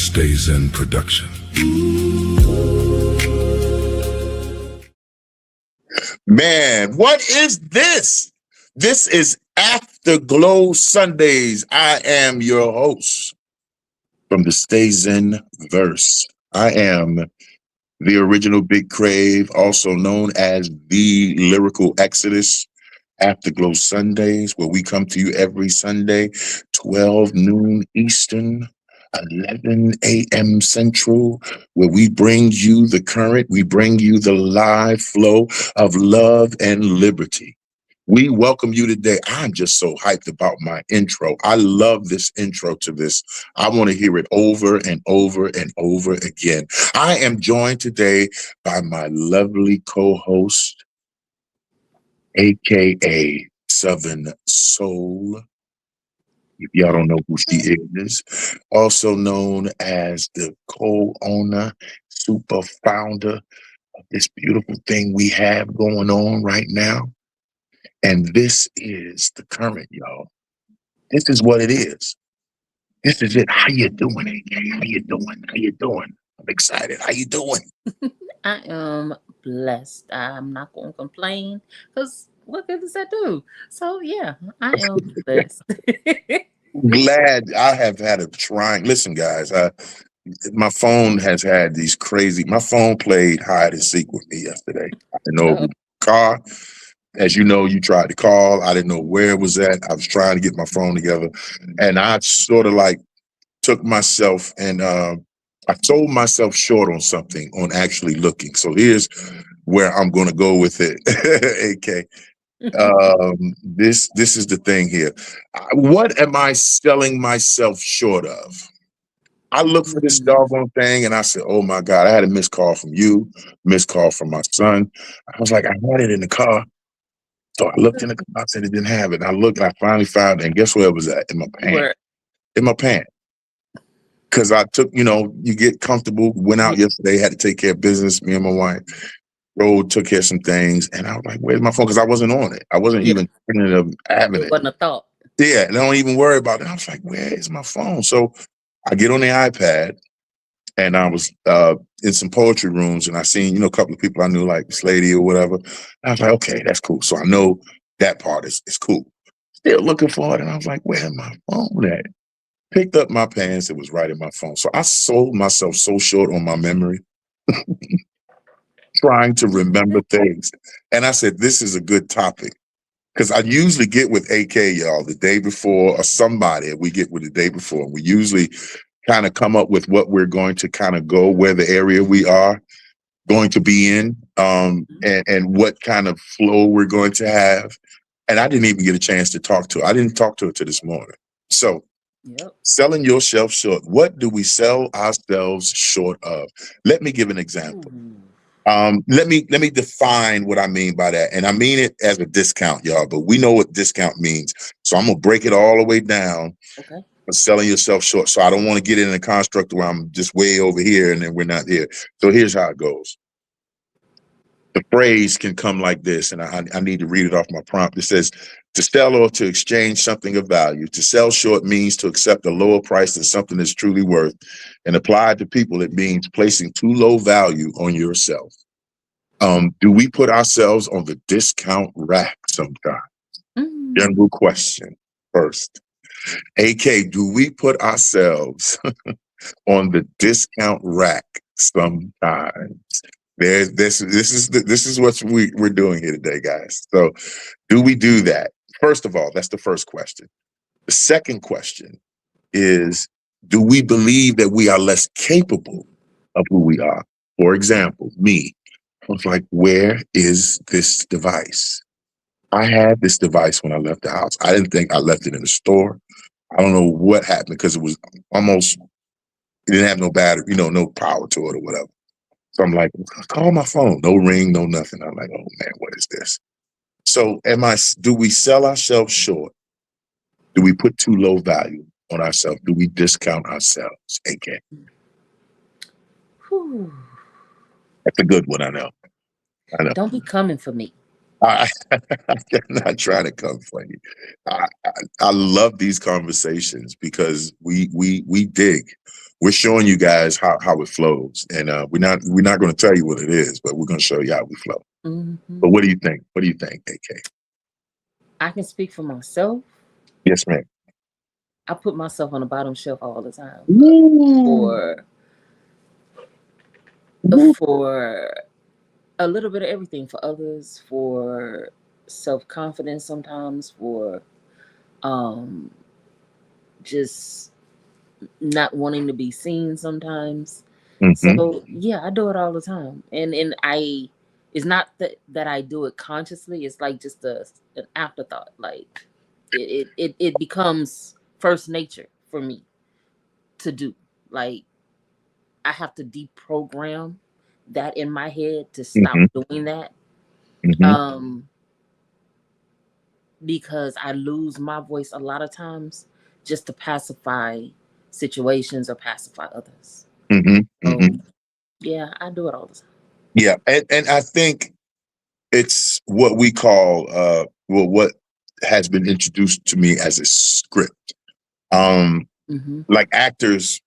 stays in production. Man, what is this? This is Afterglow Sundays. I am your host from the Stays In verse. I am the original Big Crave, also known as the Lyrical Exodus. Afterglow Sundays, where we come to you every Sunday, 12 noon Eastern, 11 a.m. Central, where we bring you the current, we bring you the live flow of love and liberty. We welcome you today. I'm just so hyped about my intro. I love this intro to this. I want to hear it over and over and over again. I am joined today by my lovely co-host, AKA Southern Soul. If y'all don't know who she is, also known as the co-owner, super founder of this beautiful thing we have going on right now. And this is the current, y'all. This is what it is. This is it. How you doing, AK? How you doing? How you doing? I'm excited. How you doing? I am blessed. I'm not going to complain because what good does that do? So, yeah, I am blessed. Glad I have had a trying. Listen, guys, my phone has had these crazy. My phone played hide and seek with me yesterday. I didn't know who car. As you know, you tried to call. I didn't know where it was at. I was trying to get my phone together, and I sort of like took myself and I sold myself short on something on actually looking. So here's where I'm going to go with it, AK. This is the thing here. What am I selling myself short of? I looked for this doggone thing and I said, oh my God, I had a missed call from you, missed call from my son. I was like, I had it in the car. So I looked in the car, I said it didn't have it. And I looked, and I finally found it. And guess where it was at? In my pants. In my pants. Because I took, you get comfortable, went out yesterday, had to take care of business, me and my wife. Rode, took care of some things. And I was like, where's my phone? Because I wasn't on it. I wasn't even thinking of having it. It wasn't a thought. Yeah, and I don't even worry about it. I was like, where is my phone? So I get on the iPad, and I was in some poetry rooms, and I seen, a couple of people I knew, like this lady or whatever. And I was like, okay, that's cool. So I know that part is cool. Still looking for it, and I was like, where's my phone at? Picked up my pants, it was right in my phone. So I sold myself so short on my memory, trying to remember things. And I said, this is a good topic. Because I usually get with AK, y'all, the day before, or somebody we get with the day before. And we usually kind of come up with what we're going to kind of go, where the area we are going to be in, and what kind of flow we're going to have. And I didn't even get a chance to talk to her. I didn't talk to her till this morning. So selling yourself short. What do we sell ourselves short of? Let me give an example. Let me define what I mean by that. And I mean it as a discount, y'all, but we know what discount means. So I'm going to break it all the way down. Okay. Selling yourself short. So I don't want to get in a construct where I'm just way over here and then we're not here. So here's how it goes. The phrase can come like this, and I need to read it off my prompt. It says, to sell or to exchange something of value. To sell short means to accept a lower price than something is truly worth. And applied to people, it means placing too low value on yourself. Do we put ourselves on the discount rack sometimes? General question first. AK, do we put ourselves on the discount rack sometimes? This is what we're doing here today, guys. So do we do that? First of all, that's the first question. The second question is, do we believe that we are less capable of who we are? For example, me, I was like, where is this device? I had this device when I left the house. I didn't think I left it in the store. I don't know what happened because it was it didn't have no battery, no power to it or whatever. So I'm like, call my phone. No ring, no nothing. I'm like, oh man, what is this? So do we sell ourselves short? Do we put too low value on ourselves? Do we discount ourselves? AK. That's a good one, I know. Don't be coming for me. I'm not trying to come for you. I love these conversations because we dig. we're showing you guys how it flows, and we're not going to tell you what it is, but we're going to show you how we flow. Mm-hmm. But what do you think? What do you think, AK? I can speak for myself. Yes, ma'am. I put myself on the bottom shelf all the time Ooh. for Ooh. for a little bit of everything, for others, for self-confidence sometimes, for um just not wanting to be seen sometimes. Mm-hmm. So yeah, I do it all the time. And I it's not that I do it consciously, it's like just an afterthought. Like it becomes first nature for me to do. Like I have to deprogram that in my head to stop Mm-hmm. doing that. Mm-hmm. Um because I lose my voice a lot of times just to pacify situations or pacify others. Mm-hmm. So Mm-hmm. yeah, I do it all the time. Yeah, and I think it's what we call well, what has been introduced to me as a script. Um, Mm-hmm. like actors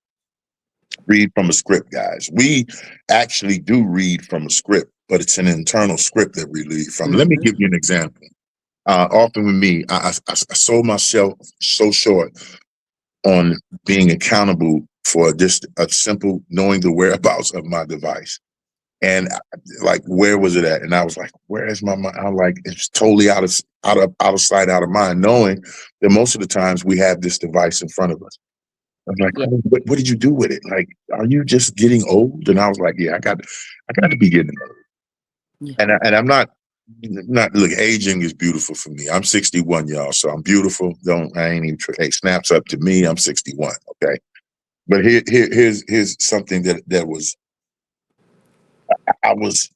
read from a script, guys. We actually do read from a script, but it's an internal script that we read from. Let me Mm-hmm. give you an example. Often with me, I sold myself so short on being accountable for just a simple knowing the whereabouts of my device. And like, where was it at? And I was like, where is my mind? I'm like, it's totally out of sight, out of mind, knowing that most of the times we have this device in front of us. I'm like, Yeah. oh, what did you do with it? Like, are you just getting old? And I was like, yeah, I got to be getting old. Yeah. And I'm not look, aging is beautiful for me. I'm 61, y'all, so I'm beautiful. I ain't even hey, snaps up to me. I'm 61. Okay. But here's something that was I was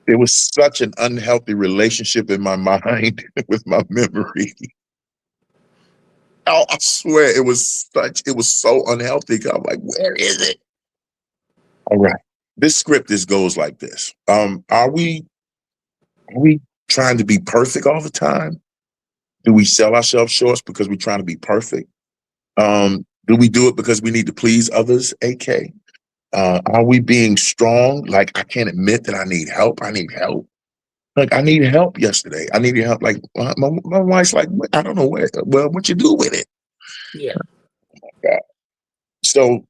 there was such an unhealthy relationship in my mind with my memory. Oh, I swear it was so unhealthy. I'm like, where is it? All right. This goes like this. Are we trying to be perfect all the time? Do we sell ourselves short because we're trying to be perfect? Do we do it because we need to please others? AK. Are we being strong? Like, I can't admit that I need help. I need help. Like, I need help yesterday. I needed help. Like, my wife's like, I don't know where. Well, what you do with it? Yeah. Yeah. So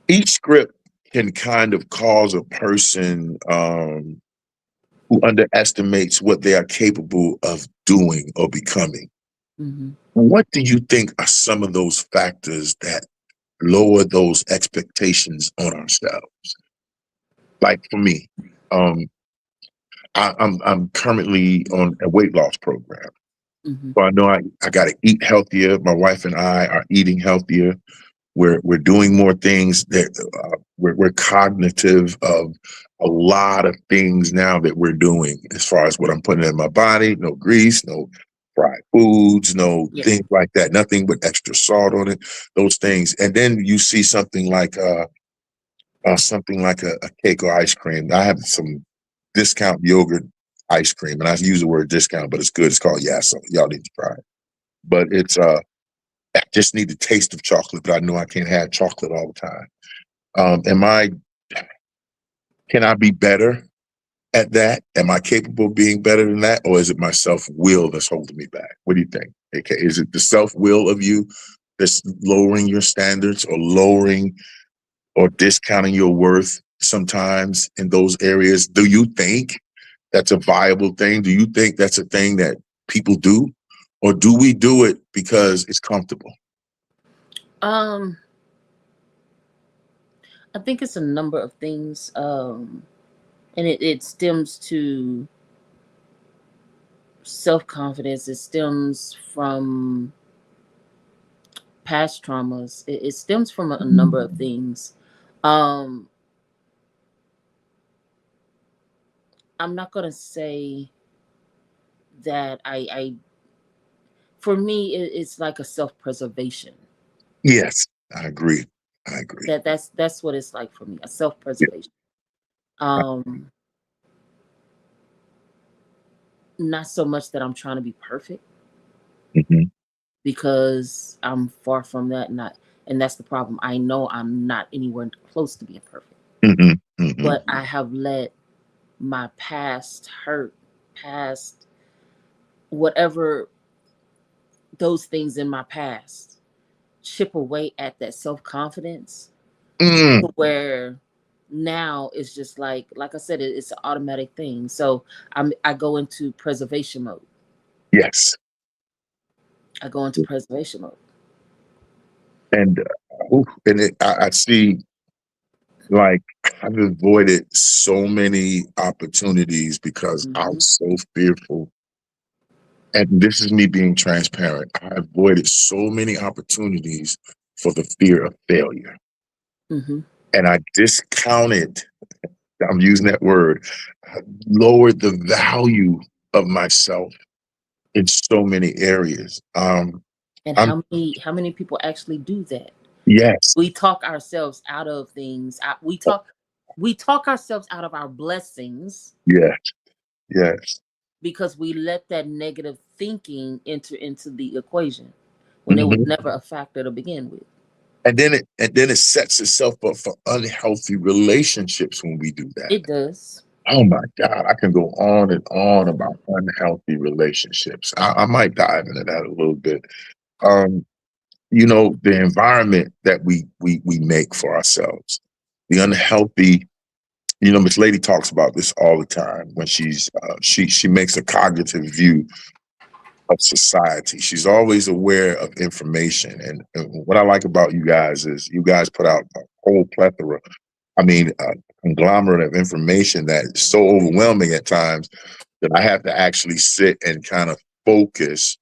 each script can kind of cause a person who underestimates what they are capable of doing or becoming. Mm-hmm. What do you think are some of those factors that lower those expectations on ourselves? Like for me, um, I'm currently on a weight loss program. Mm-hmm. So I know I got to eat healthier. My wife and I are eating healthier. We're doing more things that we're cognitive of a lot of things now that we're doing as far as what I'm putting in my body. No grease, no fried foods, no Yeah. things like that. Nothing with extra salt on it. Those things, and then you see something like a cake or ice cream. I have some discount yogurt ice cream, and I use the word discount, but it's good. It's called Yasso. Y'all need to try it. But I just need the taste of chocolate, but I know I can't have chocolate all the time. Can I be better at that? Am I capable of being better than that? Or is it my self will that's holding me back? What do you think? Okay. Is it the self will of you that's lowering your standards or lowering or discounting your worth sometimes in those areas? Do you think that's a viable thing? Do you think that's a thing that people do? Or do we do it because it's comfortable? Um, I think it's a number of things. And it stems to self-confidence. It stems from past traumas. It stems from a number of things. Um, I'm not gonna say that I for me it's like a self-preservation. Yes, I agree. I agree. That's what it's like for me, a Yeah. self-preservation. Um, not so much that I'm trying to be perfect, Mhm. because I'm far from that. And that's the problem. I know I'm not anywhere close to being perfect, but I have let my past hurt, past whatever those things in my past chip away at that self-confidence where now it's just like I said, it's an automatic thing. So I go into preservation mode. Yes. I go into preservation mode. And I see, like, I've avoided so many opportunities because I was so fearful. And this is me being transparent. I avoided so many opportunities for the fear of failure. And I discounted, I'm using that word, I lowered the value of myself in so many areas. And how many people actually do that? Yes. We talk ourselves out of things. We talk ourselves out of our blessings. Yes. Yes. Because we let that negative thinking enter into the equation when it was never a factor to begin with. And then it sets itself up for unhealthy relationships when we do that. It does. Oh my God, I can go on and on about unhealthy relationships. I might dive into that a little bit. You know, the environment that we make for ourselves, the unhealthy. You know, Miss Lady talks about this all the time when she makes a cognitive view of society. She's always aware of information. And what I like about you guys is you guys put out a whole plethora, a conglomerate of information that is so overwhelming at times that I have to actually sit and kind of focus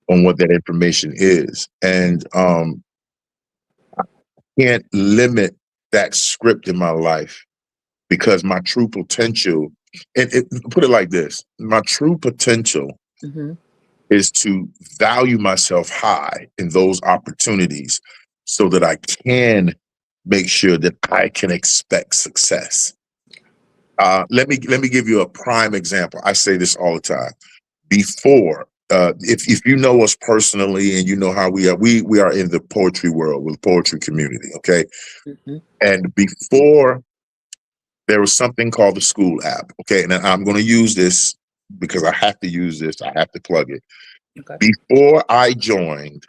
on what that information is. And I can't limit that script in my life because my true potential, put it like this, my true potential is to value myself high in those opportunities so that I can make sure that I can expect success. Let me give you a prime example. I say this all the time. Before, if you know us personally and you know how we are in the poetry world, with the poetry community, okay? And before, there was something called the school app, okay? And I'm going to use this because I have to use this. I have to plug it. Okay. Before I joined,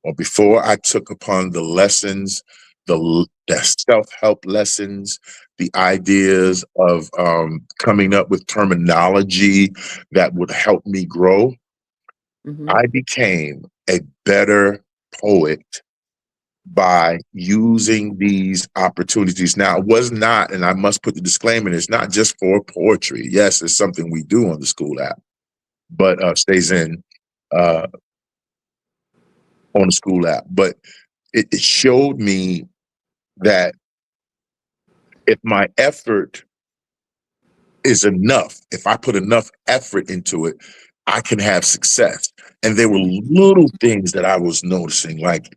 or before I took upon the lessons, the self-help lessons, the ideas of coming up with terminology that would help me grow, I became a better poet by using these opportunities. Now, it was not, and I must put the disclaimer, it's not just for poetry. Yes, it's something we do on the school app, but stays in on the school app. But it showed me that if my effort is enough, if I put enough effort into it, I can have success. And there were little things that I was noticing, like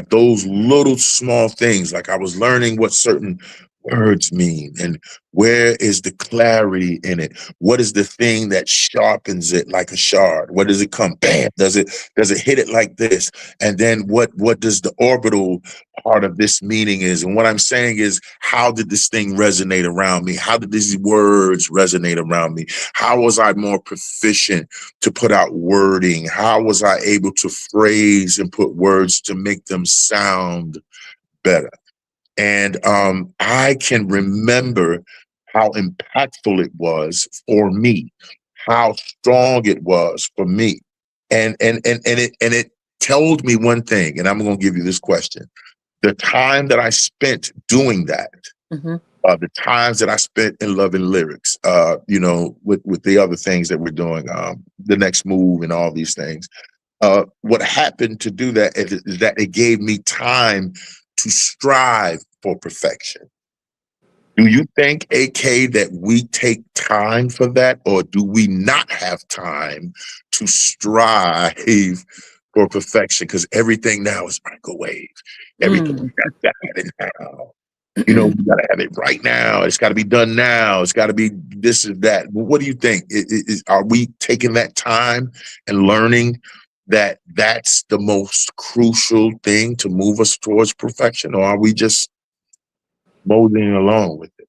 those little small things, like I was learning what certain words mean and where is the clarity in it. What is the thing that sharpens it like a shard? What does it come? Bam! Does it hit it like this? And then what does the orbital part of this meaning is? And what I'm saying is, how did this thing resonate around me? How did these words resonate around me? How was I more proficient to put out wording? How was I able to phrase and put words to make them sound better? And I can remember how impactful it was for me, how strong it was for me. And it told me one thing, and I'm going to give you this question. The time that I spent doing that, the times that I spent in Love and Lyrics, you know, with the other things that we're doing, the next move and all these things. What happened to do that is that it gave me time to strive for perfection. Do you think, AK, that we take time for that, or do we not have time to strive for perfection? Because everything now is microwave. Everything got that now. You know, we gotta have it right now. It's got to be done now. It's got to be this or that. What do you think? Are we taking that time and learning that that's the most crucial thing to move us towards perfection, or are we just moseying along with it?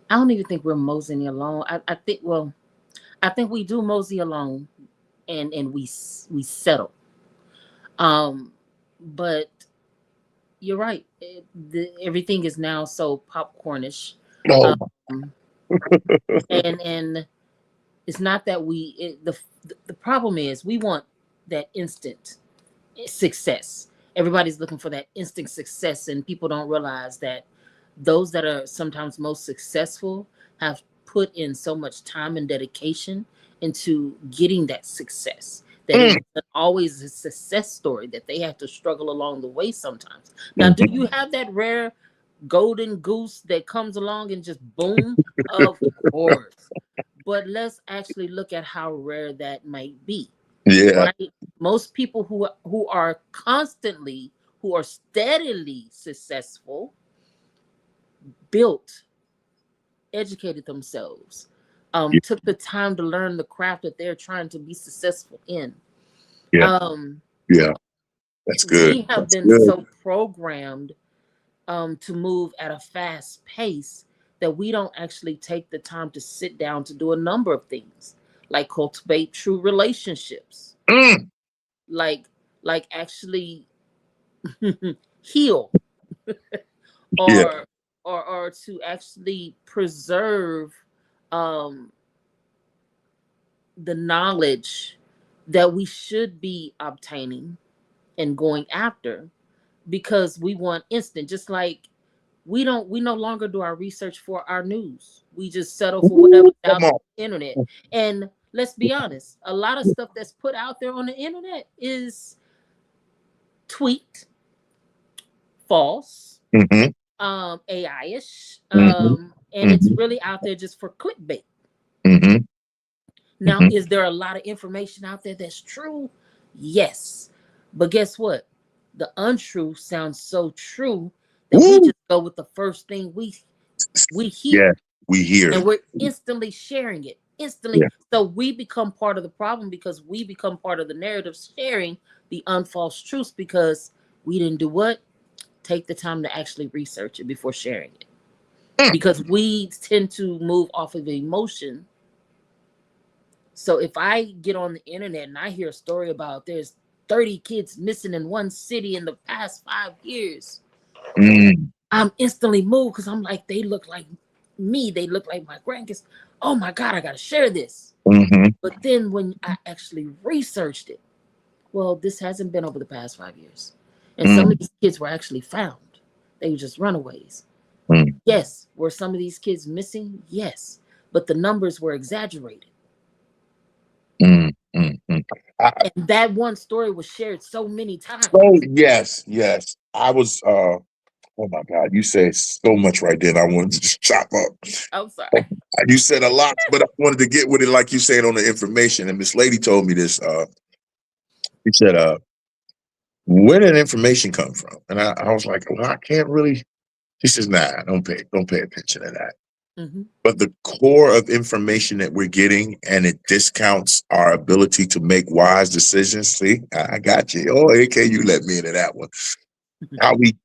I don't even think we're moseying along. I think we do mosey along, and we settle. But you're right. Everything is now so popcornish, No. um, and it's not that the problem is we want that instant success. Everybody's looking for that instant success, and people don't realize that those that are sometimes most successful have put in so much time and dedication into getting that success that it Mm. wasn't always a success story, that they have to struggle along the way sometimes. Now, do Mhm. you have that rare golden goose that comes along and just boom? Of course. But let's actually look at how rare that might be, Yeah. right? Most people who are constantly, who are steadily successful, built, educated themselves, Yeah. took the time to learn the craft that they're trying to be successful in. Yeah. Um, Yeah. That's good. we have That's been good. so programmed to move at a fast pace that we don't actually take the time to sit down to do a number of things, like cultivate true relationships, Mm. like actually heal, Yeah. or to actually preserve um the knowledge that we should be obtaining and going after, because we want instant. Just like we no longer do our research for our news, we just settle for whatever's Ooh, come out on. there on the internet. And let's be honest, a lot of stuff that's put out there on the internet is tweaked, false, Mm-hmm. AI-ish, Mm-hmm. and it's Mm-hmm. really out there just for clickbait. Mm-hmm. Now, Mm-hmm. is there a lot of information out there that's true? Yes. But guess what? The untruth sounds so true that we Woo. just go with the first thing we Yeah. hear, We hear and it. we're instantly sharing it. Instantly. Yeah. So we become part of the problem because we become part of the narrative, sharing the unfalse truths, because we didn't do what? Take the time to actually research it before sharing it. Mm. Because we tend to move off of emotion. So if I get on the internet and I hear a story about there's 30 kids missing in one city in the past 5 years, Mm. I'm instantly moved, because I'm like, they look like me. They look like my grandkids. Oh my God, I got to share this. Mm-hmm. But then when I actually researched it, well, this hasn't been over the past 5 years. And some Mm. of these kids were actually found. They were just runaways. Mm. Yes. Were some of these kids missing? Yes. But the numbers were exaggerated. Mm. Mm. Mm. And that one story was shared so many times. Oh, yes, yes. I was oh my God, you said so much right there. And I wanted to just chop up. I'm sorry. You said a lot, but I wanted to get with it like you said on the information. And this lady told me this. She said, where did information come from? And I was like, well, I can't really. She says, nah, don't pay attention to that. Mm-hmm. But the core of information that we're getting, and it discounts our ability to make wise decisions. See, I got you. Oh, AK, you let me into that one. How we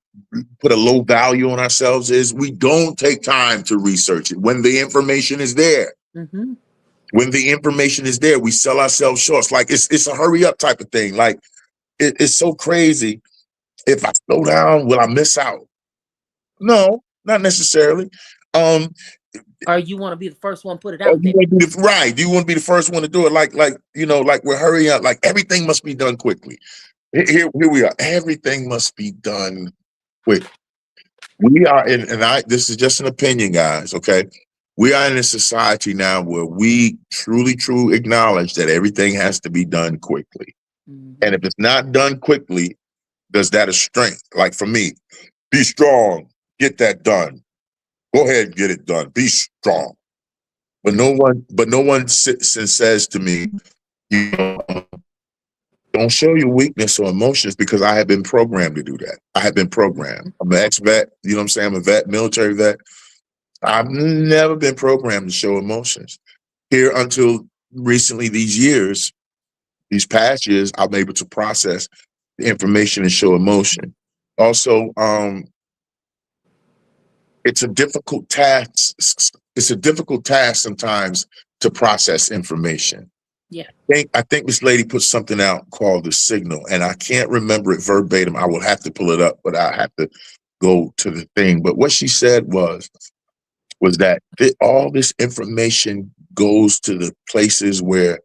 put a low value on ourselves is we don't take time to research it when the information is there. Mm-hmm. When the information is there, we sell ourselves short. It's like it's a hurry up type of thing. Like it's so crazy. If I slow down, will I miss out? No, not necessarily. Um, Or you want to be the first one put it or out you there. want to be right. Do you want to be the first one to do it? Like like we're hurrying up. Like everything must be done quickly. Here we are. Everything must be done quick. We are in, and this is just an opinion, guys. Okay, we are in a society now where we truly acknowledge that everything has to be done quickly. Mm-hmm. And if it's not done quickly, does that a strength? Like for me, be strong, get that done. Go ahead and get it done. Be strong. But no one sits and says to me, you know, don't show your weakness or emotions, because I have been programmed to do that. I have been programmed. I'm an ex-vet, you know what I'm saying? I'm a vet, military vet. I've never been programmed to show emotions. Here until recently, these years, These past years, I'm able to process the information and show emotion. Also, it's a difficult task. It's a difficult task sometimes to process information. Yeah. I think this lady put something out called the signal, and I can't remember it verbatim. I will have to pull it up, but I have to go to the thing. But what she said was that all this information goes to the places where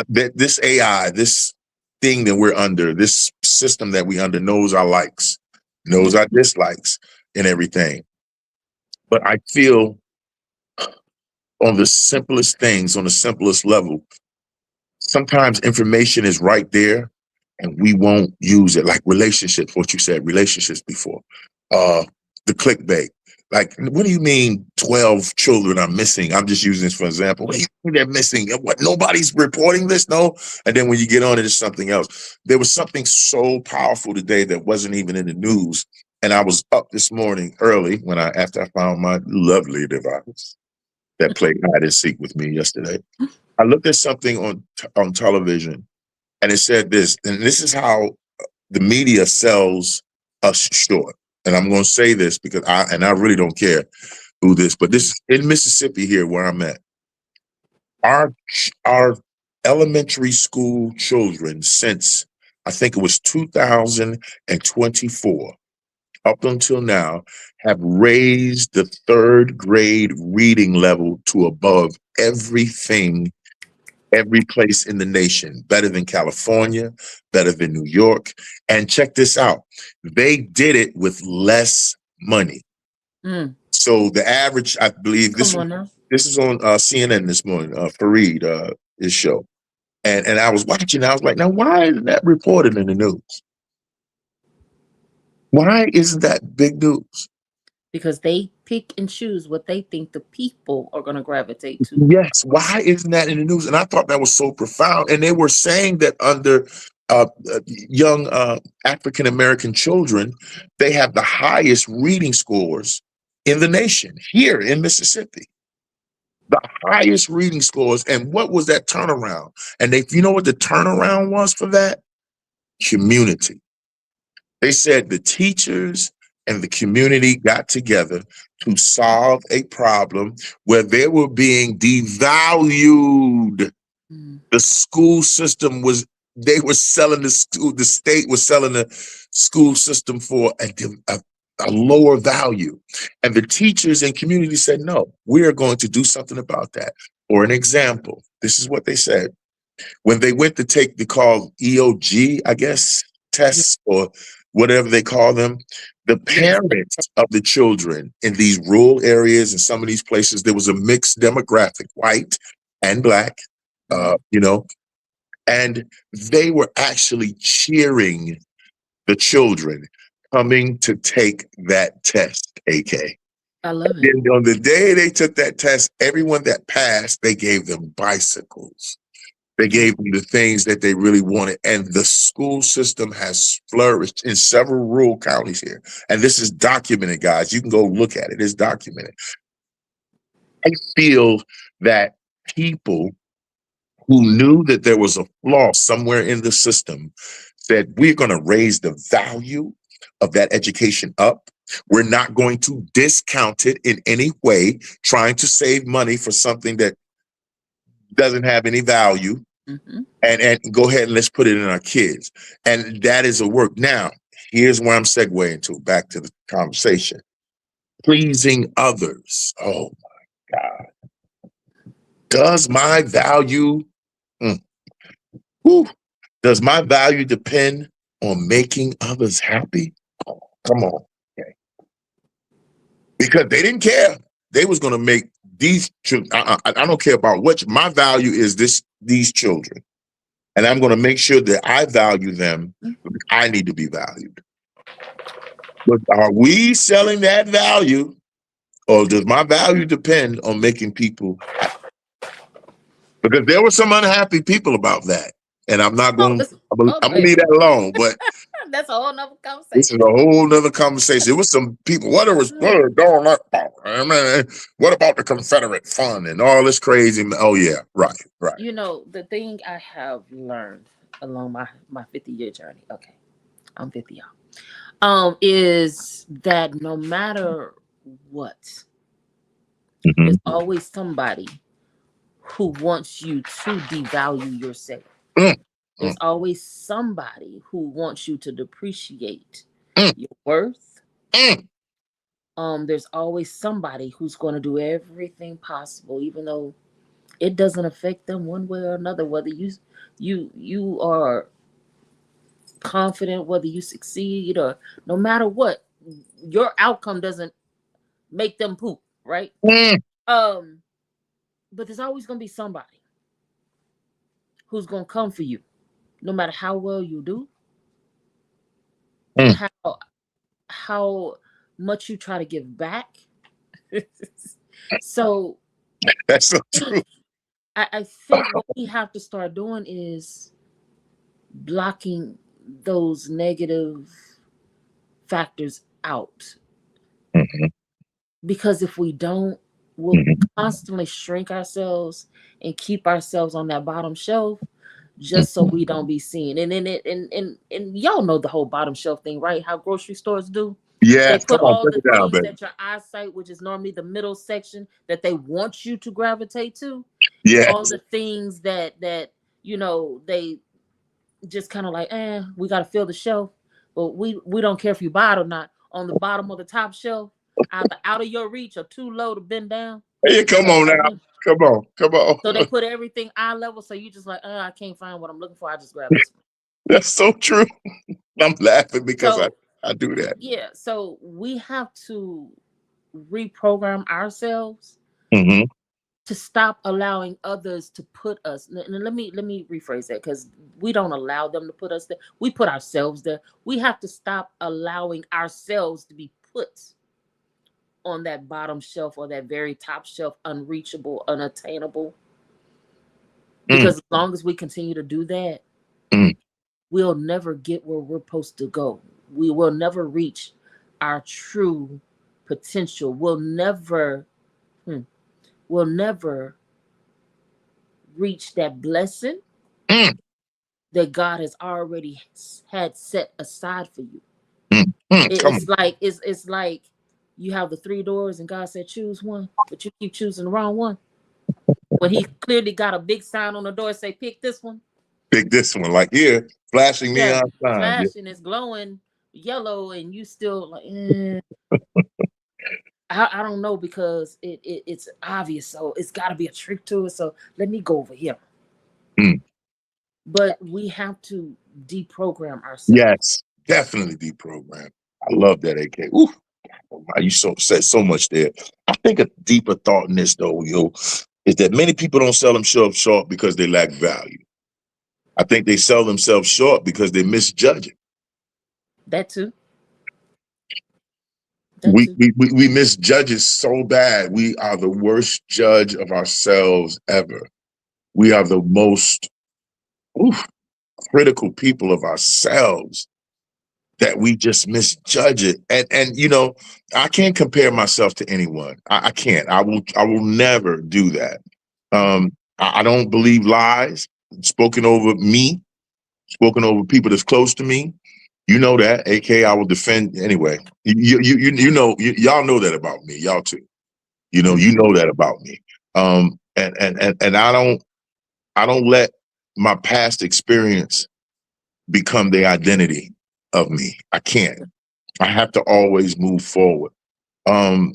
this AI, this thing that we're under, this system that we under knows our likes, knows our dislikes and everything. But I feel on the simplest things, on the simplest level, sometimes information is right there and we won't use it. Like relationships, what you said, relationships before. The clickbait. Like, what do you mean 12 children are missing? I'm just using this for example. What do you mean they're missing? What, nobody's reporting this? No. And then when you get on it, it's something else. There was something so powerful today that wasn't even in the news. And I was up this morning early after I found my lovely device that played hide and seek with me yesterday. I looked at something on television and it said this, and this is how the media sells us short. And I'm going to say this because I really don't care who this, but this is in Mississippi here where I'm at. Our elementary school children since I think it was 2024 up until now have raised the third grade reading level to above everything, every place in the nation, better than California, better than New York. And check this out. They did it with less money. So the average, I believe this is on CNN this morning, Fareed, his show. And I was watching, I was like, now why isn't that reported in the news? Why isn't that big news? Because they pick and choose what they think the people are going to gravitate to. Yes. Why isn't that in the news? And I thought that was so profound. And they were saying that under young African-American children, they have the highest reading scores in the nation here in Mississippi. The highest reading scores. And what was that turnaround? And you know what the turnaround was for that? Community. They said the teachers and the community got together to solve a problem where they were being devalued. The school system they were selling the state was selling the school system for a lower value. And the teachers and community said, no, we are going to do something about that. For an example, this is what they said. When they went to take the call EOG, I guess, tests or whatever they call them, the parents of the children in these rural areas and some of these places, there was a mixed demographic, white and black, and they were actually cheering the children coming to take that test, AK. I love it. And on the day they took that test, everyone that passed, they gave them bicycles. They gave them the things that they really wanted. And the school system has flourished in several rural counties here. And this is documented, guys. You can go look at it. It's documented. I feel that people who knew that there was a flaw somewhere in the system said, we're going to raise the value of that education up. We're not going to discount it in any way, trying to save money for something that doesn't have any value. And go ahead and let's put it in our kids. And that is a work. Now, here's where I'm segueing to, back to the conversation. Pleasing others. Oh my God. Does my value, does my value depend on making others happy? Oh, come on. Okay. Because they didn't care. They was going to make these children, I don't care about what, my value is these children. And I'm going to make sure that I value them. I need to be valued. But are we selling that value, or does my value depend on making people happy? Because there were some unhappy people about that. And I'm not going, I'm going to leave that alone. But That's a whole nother This is conversation. a whole nother conversation. It was some people. What are doing that about? I mean, what about the Confederate fund and all this crazy? Oh yeah, right. You know, the thing I have learned along my 50-year journey. Okay, I'm 50, y'all. Is that no matter what, there's Mm-hmm. always somebody who wants you to devalue yourself. Mm, mm, There's always somebody who wants you to depreciate mm, your worth. mm. There's always somebody who's going to do everything possible, even though it doesn't affect them one way or another, whether you are confident, whether you succeed, or no matter what, your outcome doesn't make them poop, right? Mm, Um, but there's always gonna be somebody who's gonna come for you, no matter how well you do, mm. how much you try to give back. So That's so true. I think what we have to start doing is blocking those negative factors out. Mhm, Because if we don't, we'll mhm, constantly shrink ourselves and keep ourselves on that bottom shelf just so mhm. we don't be seen. And then and y'all know the whole bottom shelf thing, right? How grocery stores do. They Yes, come put on, all break the it down, things baby. that your eyesight, which is normally the middle section, that they want you to gravitate to. All Yes, the things that they just kind of like, we got to fill the shelf, but we don't care if you buy it or not. On the bottom of the top shelf, either out of your reach or too low to bend down. hey, come on now, come on, come So they on. put everything eye level, so you just like, I can't find what I'm looking for. I just grab this one. That's so true. I'm laughing because So I do that. yeah, so we have to reprogram ourselves Hmm. to stop allowing others to put us. And let me rephrase that, because we don't allow them to put us there. We put ourselves there. We have to stop allowing ourselves to be put on that bottom shelf or that very top shelf, unreachable, unattainable. Mm, Because as long as we continue to do that, mm, we'll never get where we're supposed to go. We will never reach our true potential. Hmm, we'll never reach that blessing mm, that God has already had set aside for you. mm, mm. Come It's on, like it's like you have the three doors and God said choose one, but you keep choosing the wrong one. When He clearly got a big sign on the door say pick this one. pick this one. Like here, flashing Yeah, neon sign. Yeah. flashing is glowing yellow, and you still like, I don't know, because it's obvious, so it's got to be a trick to it. So let me go over here. Mm. But we have to deprogram ourselves. Yes, definitely deprogram. I love that, AK. Ooh, wow, you said so much there. I think a deeper thought in this though, is that many people don't sell themselves short because they lack value. I think they sell themselves short because they misjudge it. That too. That We, too. we we we misjudge it so bad. We are the worst judge of ourselves ever. We are the most oof, critical people of ourselves that we just misjudge it. And I can't compare myself to anyone. I can't. I will never do that. I don't believe lies spoken over me, spoken over people that's close to me. You know that, AK. I will defend anyway. Y'all know that about me. Y'all too. You know that about me. And I don't let my past experience become the identity of me. I can't. I have to always move forward. Um,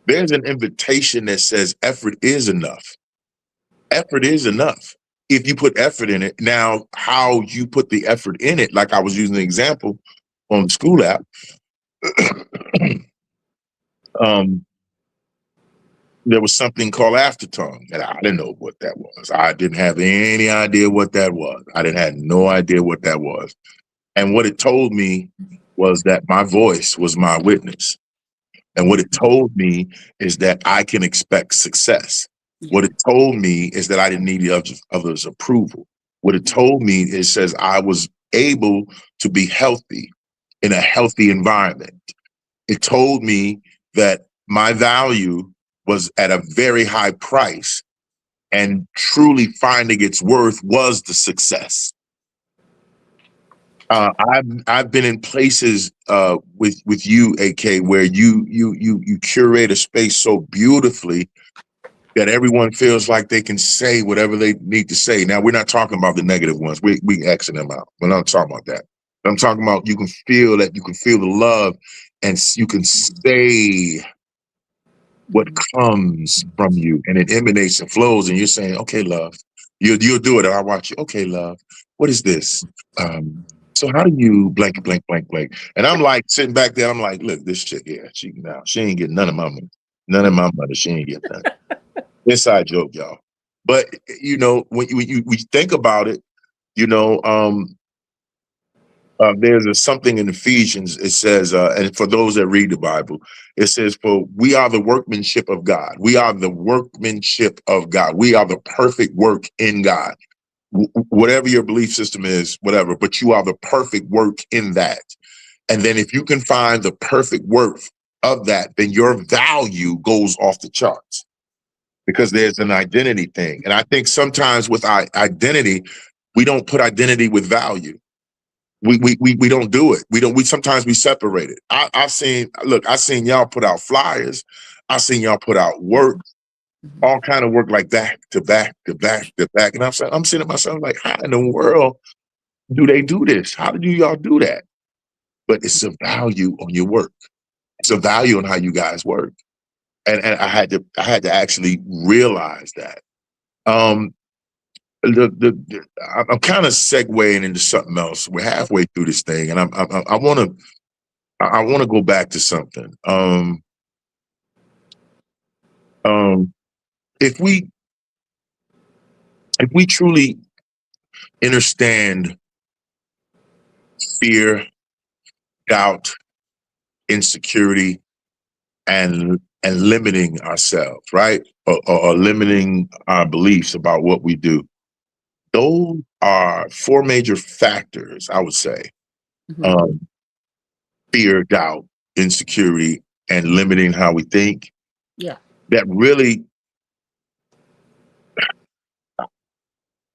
there's an invitation that says effort is enough. Effort is enough. If you put effort in it. Now, how you put the effort in it, like I was using the example on the school app, um, there was something called aftertongue, and I didn't know what that was. I didn't have any idea what that was. I didn't have no idea what that was. And what it told me was that my voice was my witness. And what it told me is that I can expect success. Yeah. What it told me is that I didn't need the others' approval. What it told me is says I was able to be healthy in a healthy environment. It told me that my value was at a very high price, and truly finding its worth was the success. I've been in places with you, AK, where you curate a space so beautifully that everyone feels like they can say whatever they need to say. Now, we're not talking about the negative ones. We Xing them out. We're not talking about that. I'm talking about you can feel the love, and you can say what comes from you, and it emanates and flows, and you're saying, okay, love. You'll do it, and I'll watch you. Okay, love. What is this? So how do you blank, blank, blank, blank? And I'm like sitting back there, I'm like, look, this chick, yeah, she ain't getting none of my money. None of my money. She ain't getting none. Inside joke, y'all. But you know, when we think about it, you know, there's something in Ephesians. It says, and for those that read the Bible, it says, "For we are the workmanship of God. We are the workmanship of God. We are the perfect work in God." Whatever your belief system is, whatever, but you are the perfect work in that. And then if you can find the perfect work of that, then your value goes off the charts, because there's an identity thing. And I think sometimes with our identity, we don't put identity with value. We don't do it. We sometimes we separate it. I seen y'all put out flyers. I seen y'all put out work, all kind of work like back to back to back to back. And I'm sitting to myself like, how in the world do they do this? How do y'all do that? But it's a value on your work. It's a value on how you guys work. And I had to actually realize that. I'm kind of segueing into something else. We're halfway through this thing, and I want to go back to something. If we truly understand fear, doubt, insecurity, and limiting ourselves, right, or limiting our beliefs about what we do, those are four major factors, I would say. Fear, doubt, insecurity, and limiting how we think. Yeah. That really,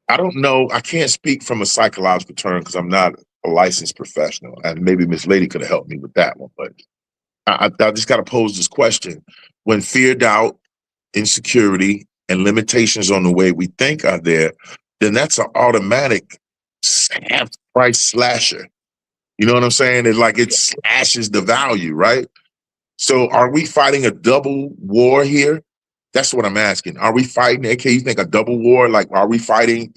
I don't know. I can't speak from a psychological term because I'm not a licensed professional, and maybe Miss Lady could have helped me with that one. But I just got to pose this question: when fear, doubt, insecurity, and limitations on the way we think are there, then that's an automatic half price slasher. You know what I'm saying? It's like it slashes the value, right? So are we fighting a double war here? That's what I'm asking. Are we fighting, AK, you think a double war? Like, are we fighting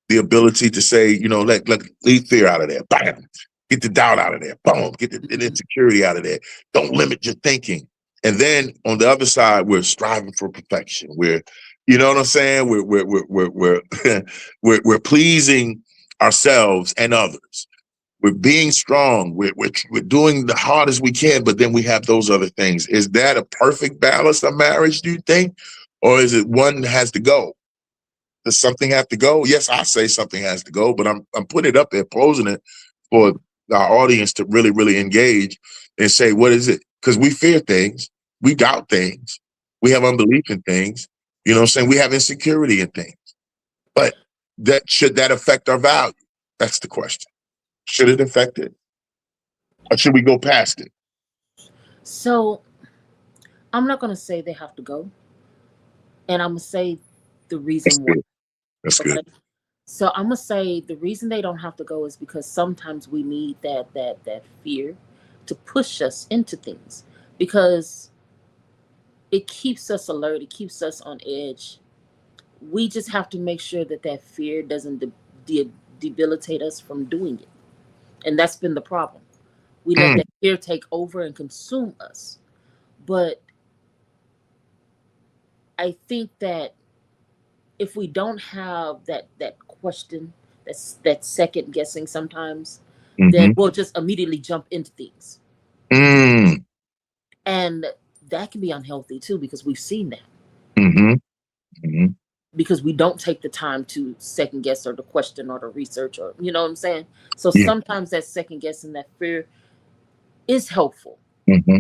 the ability to say, you know, leave fear out of there. Bam. Get the doubt out of there. Boom. Get the insecurity out of there. Don't limit your thinking. And then on the other side, we're striving for perfection. We're, you know what I'm saying? We're pleasing ourselves and others. We're being strong. We're doing the hardest we can, but then we have those other things. Is that a perfect balance of marriage, do you think? Or is it one that has to go? Does something have to go? Yes, I say something has to go, but I'm putting it up there, posing it for our audience to really, really engage and say, what is it? Because we fear things. We doubt things. We have unbelief in things. You know what I'm saying? We have insecurity in things. But should that affect our value? That's the question. Should it affect it? Or should we go past it? So I'm not going to say they have to go. And I'm going to say the reason why. That's Okay. good. So I'm going to say the reason they don't have to go is because sometimes we need that fear to push us into things, because it keeps us alert. It keeps us on edge. We just have to make sure that fear doesn't debilitate us from doing it. And that's been the problem. We let that fear take over and consume us. But I think that if we don't have that question, that second guessing sometimes, then we'll just immediately jump into things. And that can be unhealthy too, because we've seen that. because we don't take the time to second guess or to question or to research, or you know what I'm saying. So Yeah. sometimes that second guessing, that fear, is helpful. Mm-hmm.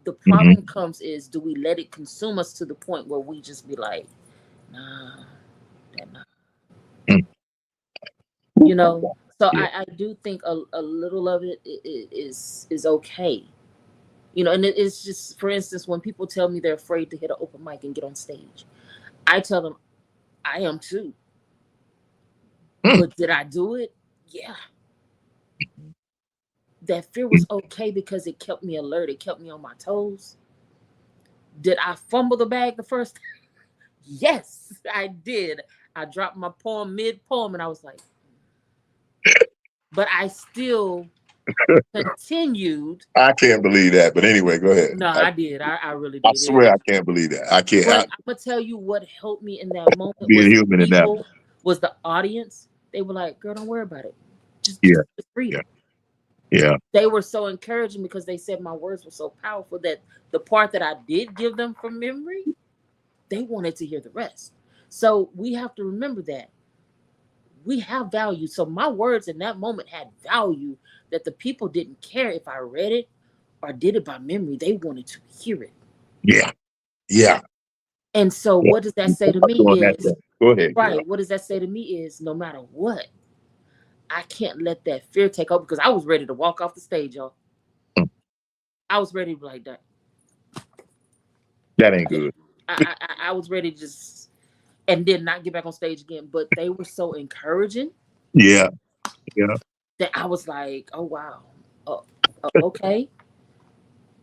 The Mm-hmm. problem comes is, do we let it consume us to the point where we just be like, nah, that nah. Mm. You know. So Yeah. I do think a little of it is okay. You know, and it's just, for instance, when people tell me they're afraid to hit an open mic and get on stage, I tell them I am too. Mm. But did I do it? Yeah. That fear was okay because it kept me alert. It kept me on my toes. Did I fumble the bag the first time? Yes, I did. I dropped my poem mid poem and I was like, but I still continued. I can't believe that. But anyway, go ahead. No, I did. I really I did it. swear I can't believe that. I can't. But I'm gonna tell you what helped me in that moment Being was the human in that. people, was the audience. They were like, "Girl, don't worry about it. Just Yeah. read Yeah. it." Yeah. They were so encouraging because they said my words were so powerful that the part that I did give them from memory, they wanted to hear the rest. So we have to remember that we have value. So my words in that moment had value, that the people didn't care if I read it or did it by memory. They wanted to hear it. Yeah. Yeah. And so Yeah. what does that say to me Doing that is, thing. Go ahead, girl. right, what does that say to me is, no matter what, I can't let that fear take over, because I was ready to walk off the stage, y'all. Mm. I was ready to be like that. That ain't good. I was ready to just, and then not get back on stage again. But they were so encouraging. Yeah. Yeah. That I was like, oh wow, okay.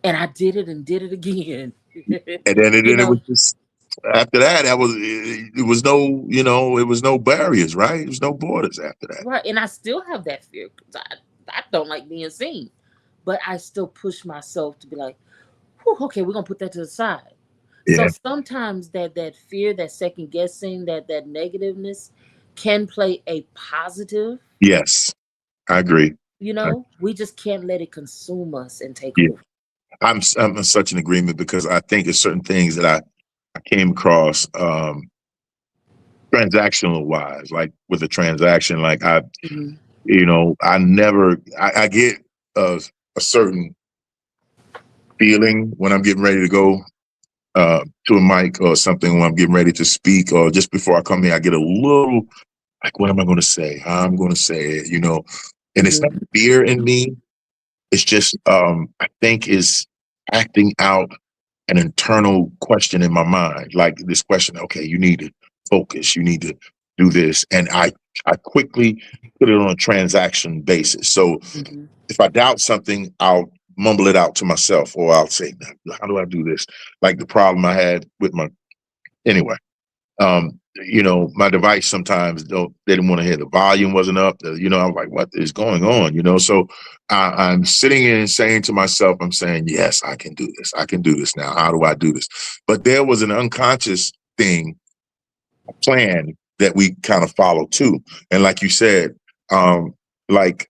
And I did it and did it again. And then You it was know, just after that. That was it was no, it was no barriers, right? It was no borders after that. right. And I still have that fear because I don't like being seen, but I still push myself to be like, okay, we're gonna put that to the side. So Yeah. sometimes that fear, that second guessing, that negativeness can play a positive. Yes, I agree. You I, know, we just can't let it consume us and take yeah, over. I'm in such an agreement because I think there's certain things that I came across transactional wise, like with a transaction, like Mhm. I never I get a, a certain feeling when I'm getting ready to go to a mic or something, when I'm getting ready to speak, or just before I come here, I get a little like, what am I going to say? How I'm going to say it, and it's not Mhm. fear in me. It's just, I think is acting out an internal question in my mind. Like this question, okay, you need to focus, you need to do this. And I quickly put it on a transaction basis. So Mhm. if I doubt something, I'll mumble it out to myself, or I'll say, how do I do this? Like the problem I had with anyway, my device sometimes they didn't want to hear the volume wasn't up. I'm like, what is going on? So I'm sitting in and saying to myself, I'm saying, yes, I can do this. I can do this now. How do I do this? But there was an unconscious thing, a plan that we kind of follow too. And like you said, um, like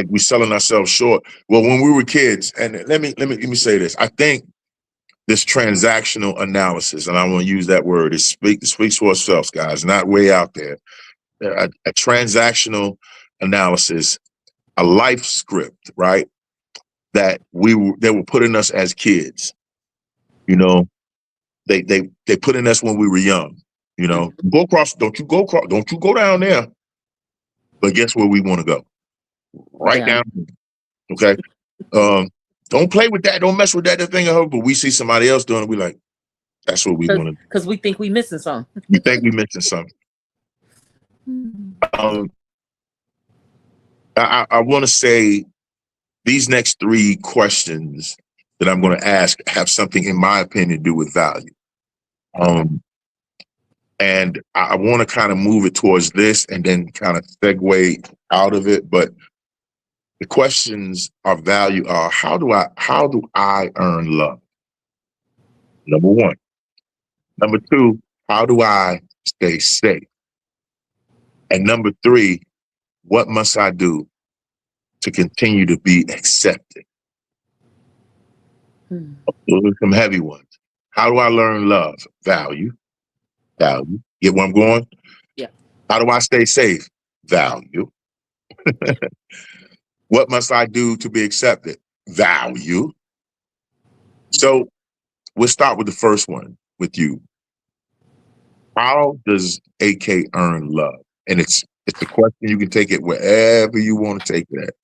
we selling ourselves short. Well, when we were kids, and let me say this, I think this transactional analysis, and I want to use that word, it speaks for itself, guys, not way out there. A transactional analysis, a life script, right? That they were putting us as kids. You know, they put in us when we were young. Go across, don't you go across, don't you go down there. But guess where we want to go? Right Yeah. down. Okay. Don't play with that. Don't mess with that thing. But we see somebody else doing it. We like, that's what we want to do. Because we think we missing something. We think we mentioned something. Mhm. Um, I want to say these next three questions that I'm going to ask have something, in my opinion, to do with value. And I want to kind of move it towards this and then kind of segue out of it. But the questions of value are, how do I earn love? Number one. Number two, how do I stay safe? And number three, what must I do to continue to be accepted? Hmm. Those are some heavy ones. How do I learn love? Value. Value. Get where I'm going? Yeah. How do I stay safe? Value. What must I do to be accepted? Value. So we'll start with the first one with you. How does AK earn love? And it's a question, you can take it wherever you want to take it at.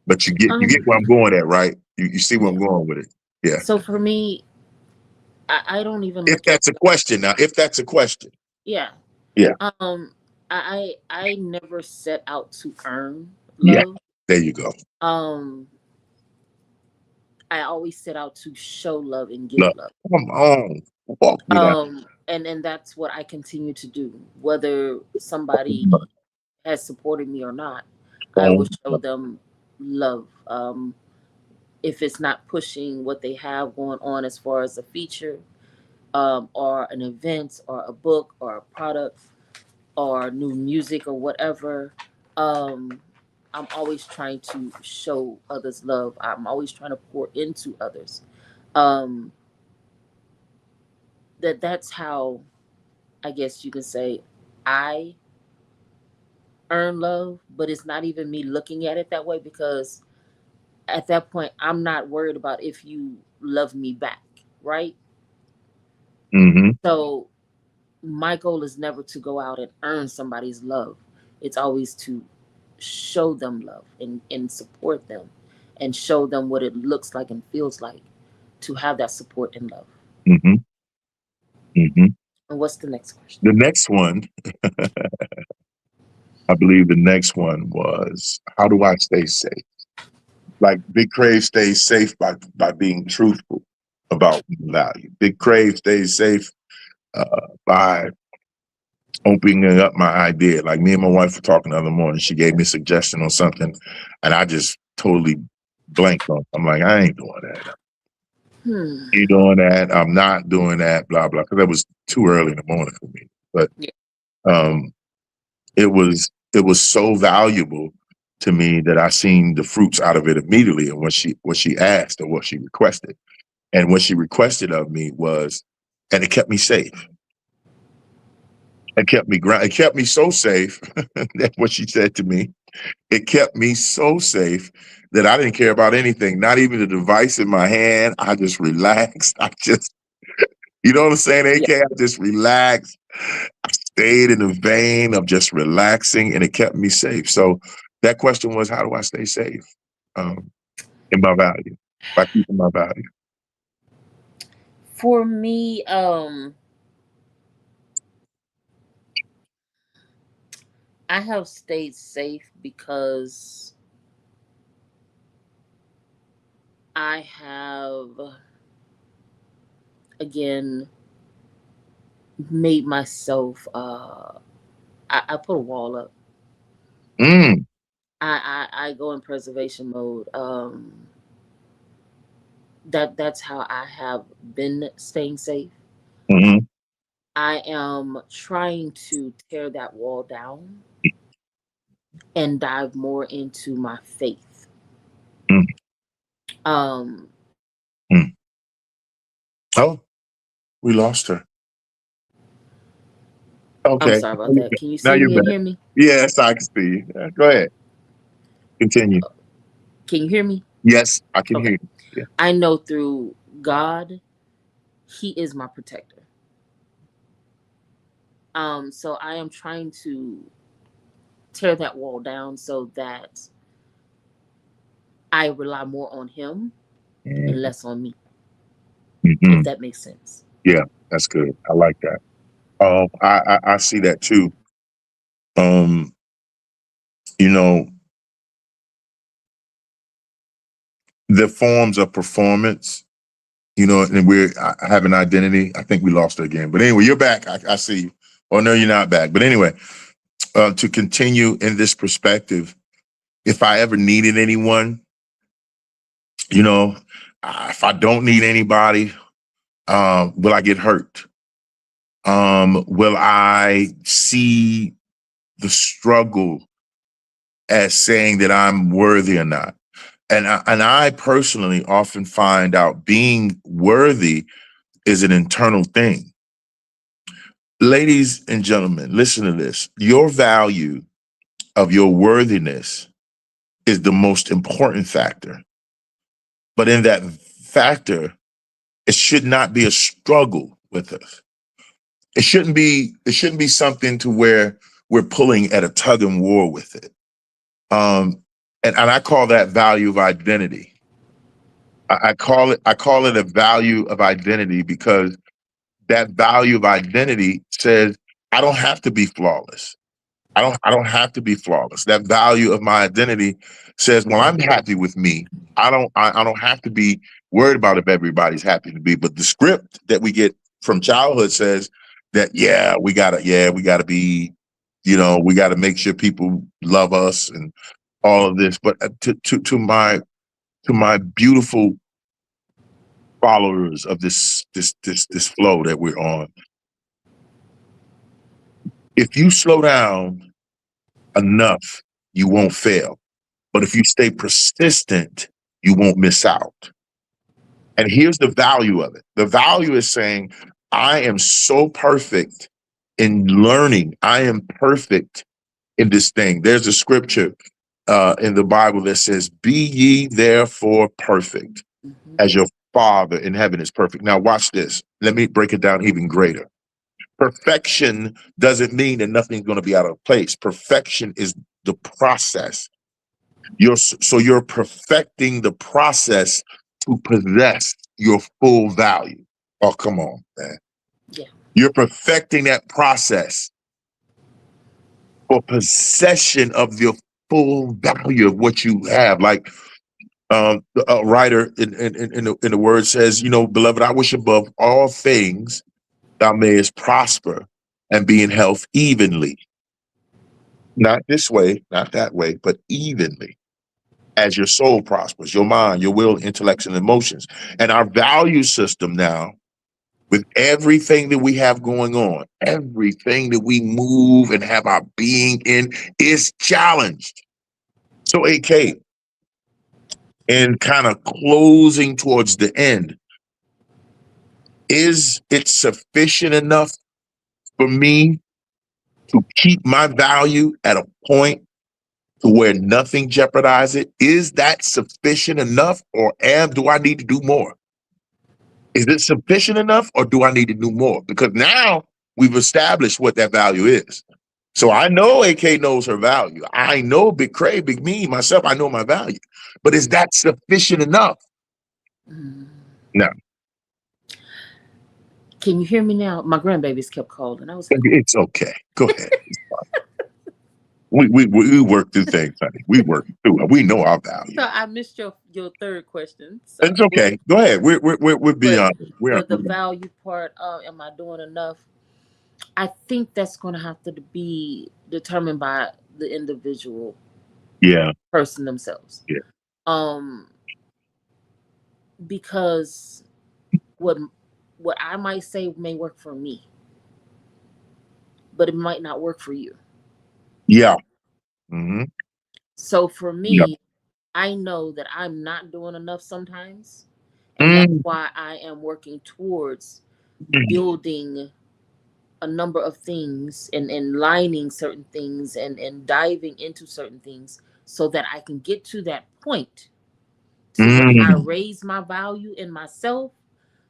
But you get where I'm going at, right? You see where I'm going with it. Yeah. So for me, I don't even If look at that's a question now, if that's a question. yeah. Yeah. I never set out to earn Yeah. love. There you go. I always set out to show love and give Love. love. Come on. Walk me down. And that's what I continue to do. Whether somebody has supported me or not, I will show them love. If it's not pushing what they have going on as far as a feature, or an event, or a book, or a product, or new music, or whatever, I'm always trying to show others love. I'm always trying to pour into others. Um, that's how, I guess you can say, I earn love, but it's not even me looking at it that way, because at that point I'm not worried about if you love me back, right? Mm-hmm. So my goal is never to go out and earn somebody's love. It's always to show them love and support them and show them what it looks like and feels like to have that support and love. Mm-hmm. Mm-hmm. And what's the next question? The next one, I believe the next one was, how do I stay safe? Like Big Crave stays safe by being truthful about value. Big Crave stays safe by opening up my idea. Like me and my wife were talking the other morning. She gave me a suggestion on something, and I just totally blanked on it. I'm like, I ain't doing that. You doing that? I'm not doing that. Blah blah. Because that was too early in the morning for me. But it was so valuable to me that I seen the fruits out of it immediately. And what she asked or what she requested, and what she requested of me was, and it kept me safe. It kept me grounded. It kept me so safe. That's what she said to me. It kept me so safe that I didn't care about anything, not even the device in my hand. I just relaxed. You know what I'm saying, AK? Yeah. I just relaxed. I stayed in the vein of just relaxing, and it kept me safe. So that question was, how do I stay safe in my value, by keeping my value? For me, I have stayed safe because I have, again, made myself, I put a wall up. Mm. I go in preservation mode. That's how I have been staying safe. Mm-hmm. I am trying to tear that wall down and dive more into my faith. Mm. Um, Mm. Oh, we lost her. I'm Okay. sorry about that. Can you Now see you're me and back. hear me? Yes, I can see you. Go ahead. Continue. Can you hear me? Yes, I can hear Okay. you. Yeah. I know through God, He is my protector. So I am trying to tear that wall down so that I rely more on Him and less on me. Mm-hmm. If that makes sense. Yeah, that's good. I like that. I see that too. You know, the forms of performance, and I have an identity. I think we lost her again. But anyway, you're back. I see you. Oh, no, you're not back. But anyway, to continue in this perspective, if I ever needed anyone, if I don't need anybody, will I get hurt? Will I see the struggle as saying that I'm worthy or not? And I personally often find out being worthy is an internal thing. Ladies and gentlemen, listen to this. Your value of your worthiness is the most important factor. But in that factor, it should not be a struggle with us. It shouldn't be something to where we're pulling at a tug and war with it. And I call that value of identity. I call it a value of identity because that value of identity says I don't have to be flawless. I don't have to be flawless. That value of my identity says, well, I'm happy with me. I don't have to be worried about if everybody's happy to be. But the script that we get from childhood says that, we gotta be, we gotta make sure people love us and all of this. But to my beautiful followers of this flow that we're on, if you slow down enough, you won't fail. But if you stay persistent, you won't miss out. And here's the value of it. The value is saying, I am so perfect in learning. I am perfect in this thing. There's a scripture in the Bible that says, be ye therefore perfect as your Father in heaven is perfect. Now watch this. Let me break it down even greater. Perfection doesn't mean that nothing's going to be out of place. Perfection is the process. You're perfecting the process to possess your full value. Oh, come on, man. Yeah. You're perfecting that process for possession of your full value of what you have. Like a writer in the word says, beloved, I wish above all things thou mayest prosper and be in health evenly. Not this way, not that way, but evenly. As your soul prospers, your mind, your will, intellects, and emotions. And our value system now, with everything that we have going on, everything that we move and have our being in, is challenged. So, AK, in kind of closing towards the end, is it sufficient enough for me to keep my value at a point to where nothing jeopardizes it? Is that sufficient enough, or do I need to do more? Is it sufficient enough, or do I need to do more? Because now we've established what that value is. So I know AK knows her value. I know Big Crave, Big Me, myself, I know my value. But is that sufficient enough? No. Can you hear me now? My grandbabies kept calling. I was like, It's okay. Go ahead. We work through things, honey. We work through it. We know our value. so I missed your third question. So It's okay. Go ahead. We're beyond it. But the value part, am I doing enough? I think that's going to have to be determined by the individual, person themselves. Because what I might say may work for me, but it might not work for you. Yeah. Mm-hmm. So for me, I know that I'm not doing enough sometimes, and that's why I am working towards building a number of things and lining certain things and diving into certain things so that I can get to that point, so that I raise my value in myself,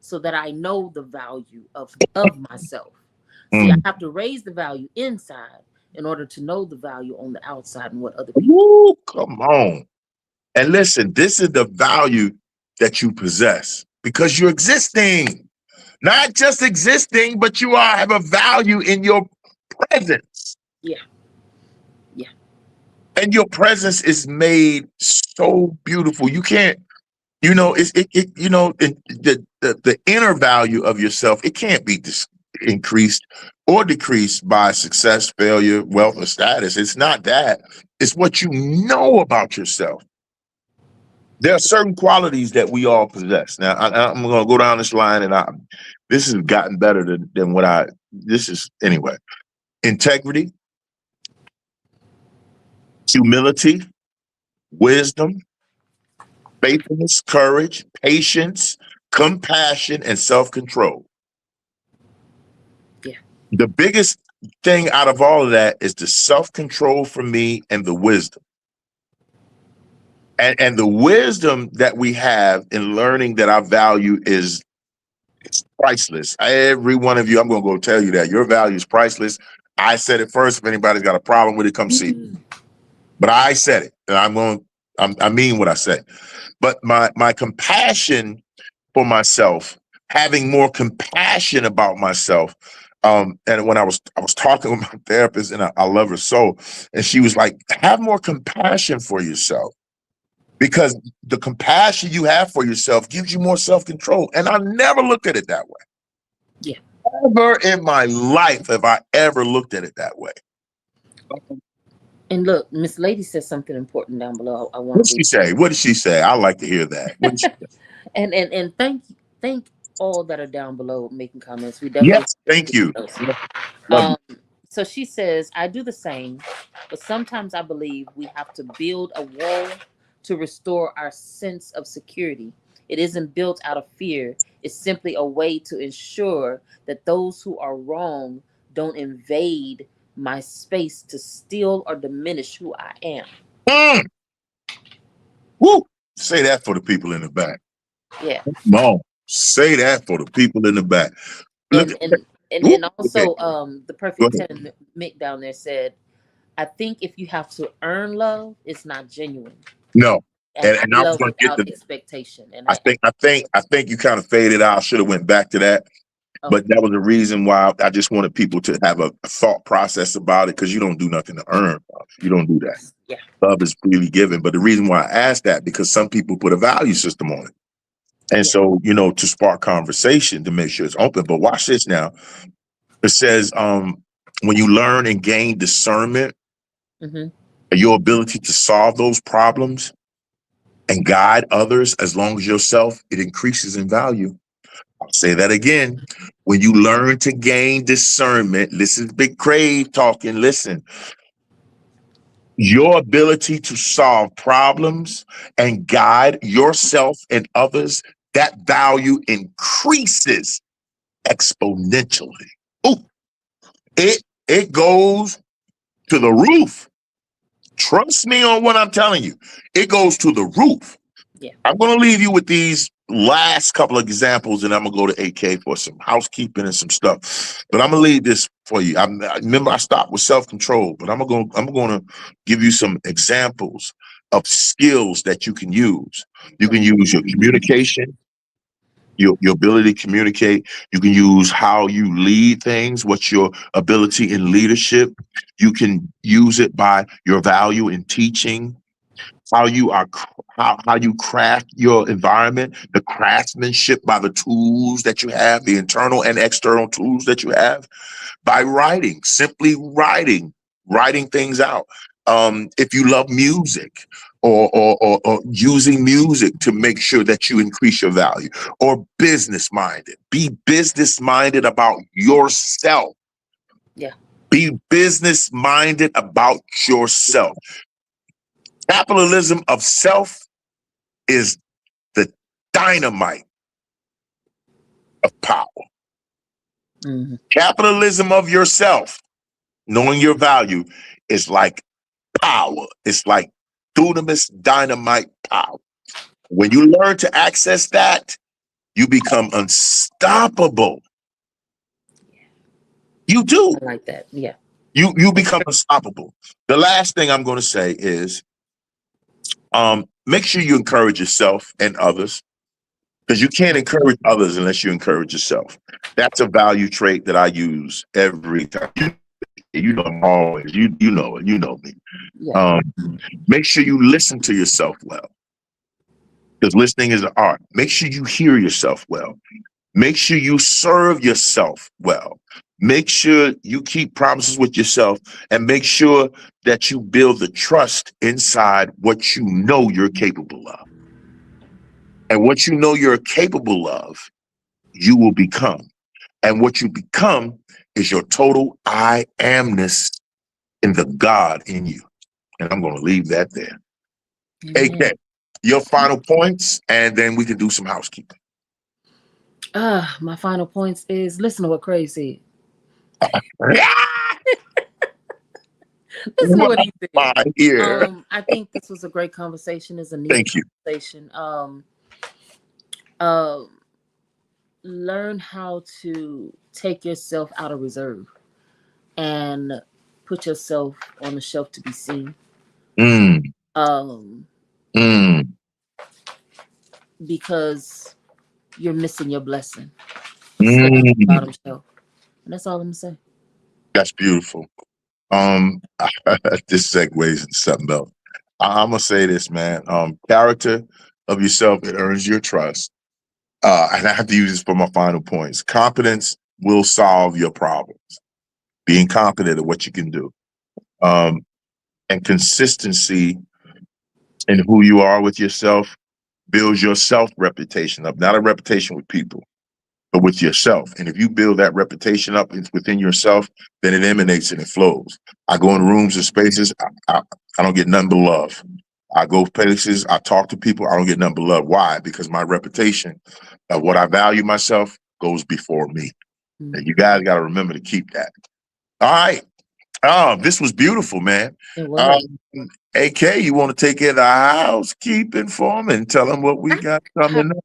so that I know the value of myself. See, I have to raise the value inside in order to know the value on the outside and what other people. Ooh, come on. And listen, this is the value that you possess because you're existing. Not just existing, but you have a value in your presence. Yeah. And your presence is made so beautiful. You can't, the inner value of yourself, it can't be increased or decreased by success, failure, wealth, or status. It's not that. It's what you know about yourself. There are certain qualities that we all possess. Now, I'm going to go down this line, and this has gotten better than what anyway. Integrity, humility, wisdom, faithfulness, courage, patience, compassion, and self-control. Yeah. The biggest thing out of all of that is the self-control for me and the wisdom. And the wisdom that we have in learning that our value is priceless. Every one of you, I'm going to go tell you that your value is priceless. I said it first. If anybody's got a problem with it, come see me. But I said it, and I mean what I said. But my compassion for myself, having more compassion about myself. And when I was talking with my therapist, and I love her so, and she was like, have more compassion for yourself, because the compassion you have for yourself gives you more self-control. And I never looked at it that way. Yeah. Never in my life have I ever looked at it that way. And look, Miss Lady says something important down below. I want What did she say? What did she say? I like to hear that. What did she say? and thank all that are down below making comments. We definitely Yes, thank you. Love you. um so she says, I do the same, but sometimes I believe we have to build a wall to restore our sense of security. It isn't built out of fear. It's simply a way to ensure that those who are wrong don't invade my space to steal or diminish who I am. Mm. Woo! Say that for the people in the back. Yeah. Come on. Say that for the people in the back. Look, And also okay. the perfect 10 Mick down there said, I think if you have to earn love, it's not genuine. No. And And I I was love going to get without to expectation. And I think you kind of faded out. I should have went back to that. But that was the reason why I just wanted people to have a thought process about it, because you don't do nothing to earn love. You don't do that. Yeah. Love is freely given. But the reason why I asked that, because some people put a value system on it. And so, to spark conversation, to make sure it's open. But watch this now. It says, when you learn and gain discernment, your ability to solve those problems and guide others as long as yourself, it increases in value. I'll say that again. When you learn to gain discernment, this is Big Crave talking, listen, your ability to solve problems and guide yourself and others, that value increases exponentially. Oh, it goes to the roof. Trust me on what I'm telling you. It goes to the roof. Yeah. I'm going to leave you with these last couple of examples, and I'm going to go to AK for some housekeeping and some stuff. But I'm going to leave this for you. I remember I stopped with self-control, but I'm going to give you some examples of skills that you can use. You can use your communication, your ability to communicate. You can use how you lead things, what's your ability in leadership. You can use it by your value in teaching, how you craft your environment, the craftsmanship by the tools that you have, the internal and external tools that you have, by writing, simply writing things out. If you love music, or using music to make sure that you increase your value, or business minded, be business minded about yourself. Yeah. Be business minded about yourself. Capitalism of self is the dynamite of power. Capitalism of yourself, knowing your value, is like power. It's like dunamis dynamite power. When you learn to access that, you become unstoppable. You do. I like that. Yeah. You become unstoppable. The last thing I'm going to say is, make sure you encourage yourself and others, because you can't encourage others unless you encourage yourself. That's a value trait that I use every time. You know, I'm always, you know it, you know me. Yeah. Make sure you listen to yourself well, because listening is an art. Make sure you hear yourself well. Make sure you serve yourself well. Make sure you keep promises with yourself, and make sure that you build the trust inside what you know you're capable of. And what you know you're capable of, you will become. And what you become is your total I amness in the God in you. And I'm going to leave that there. AK, your final points, and then we can do some housekeeping. My final points is, listen to what Crave said. This is what he I said. hear. I think this was a great conversation. It's a neat Thank you. conversation. Um, learn how to take yourself out of reserve and put yourself on the shelf to be seen. Mm, Um, mm, because you're missing your blessing. Stay on the mm. bottom shelf. And that's all I'm gonna say. That's beautiful. This segues into something else. I'm gonna say this, man. Character of yourself, it earns your trust. And I have to use this for my final points. Competence will solve your problems. Being confident of what you can do. Um, and consistency in who you are with yourself builds your self reputation up, not a reputation with people, but with yourself. And if you build that reputation up within yourself, then it emanates and it flows. I go in rooms and spaces, I don't get nothing but love. I go places, I talk to people, I don't get nothing but love. Why? Because my reputation of what I value myself goes before me. And you guys got to remember to keep that. All right. Oh, this was beautiful, man. It was. AK, you want to take care of the housekeeping for me and tell them what we got coming up?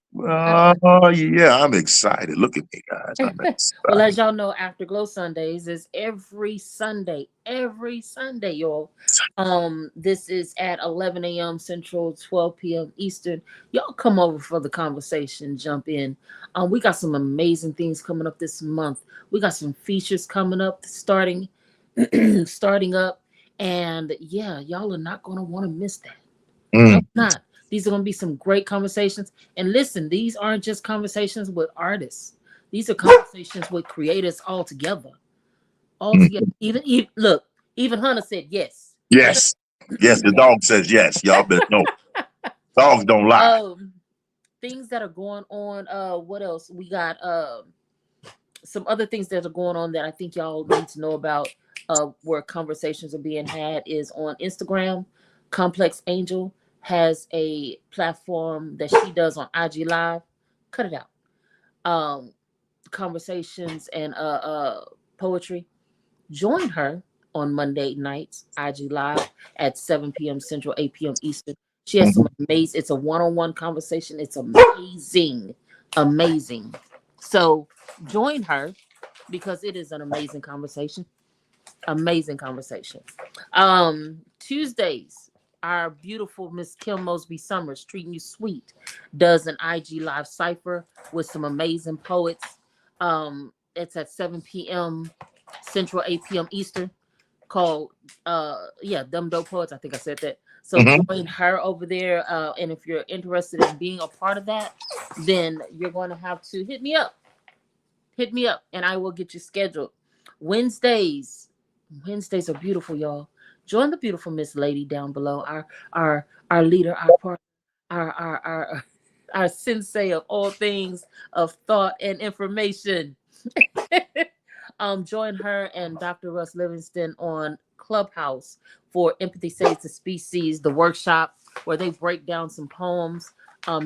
Oh, yeah, I'm excited. Look at me, guys. I'm excited. Well, as y'all know, Afterglow Sundays is every Sunday, y'all. This is at 11 a.m. Central, 12 p.m. Eastern. Y'all come over for the conversation, jump in. We got some amazing things coming up this month. We got some features coming up, starting up. And yeah, y'all are not going to want to miss that. Mm. Not. These are going to be some great conversations. And listen, these aren't just conversations with artists. These are conversations with creators all together. All together. Even look, even Hunter said yes. Yes. Yes, the dog says yes. Y'all better know. Dogs don't lie. Things that are going on. What else? We got some other things that are going on that I think y'all need to know about. Where conversations are being had is on Instagram. Complex Angel has a platform that she does on IG Live. Cut it out. Conversations and poetry. Join her on Monday nights, IG Live at 7 p.m. Central, 8 p.m. Eastern. She has some amazing, it's a one-on-one conversation. It's amazing. Amazing. So join her because it is an amazing conversation. Amazing conversation. Tuesdays, our beautiful Miss Kim Mosby Summers, Treating You Sweet, does an IG Live cipher with some amazing poets. It's at 7 p.m. Central, 8 p.m. Eastern, called Dumb Dope Poets. I think I said that. So join her over there. And if you're interested in being a part of that, then you're going to have to hit me up. Hit me up and I will get you scheduled. Wednesdays are beautiful, y'all. Join the beautiful Miss Lady down below. Our leader, our partner, our sensei of all things of thought and information. Join her and Dr. Russ Livingston on Clubhouse for Empathy Saves the Species, the workshop where they break down some poems,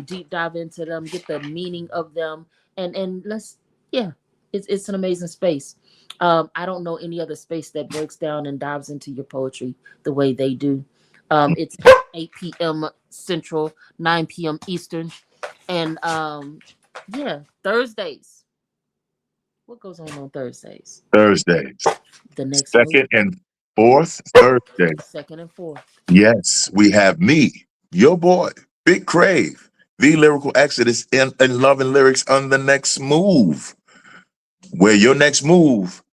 deep dive into them, get the meaning of them, and it's an amazing space. I don't know any other space that breaks down and dives into your poetry the way they do. It's 8 p.m. Central, 9 p.m. Eastern, and Thursdays. What goes on Thursdays? Thursdays. The next Second and fourth Thursday. Second and fourth. Yes, we have me, your boy, Big Crave, the lyrical exodus in love and lyrics on the next move. Where your next move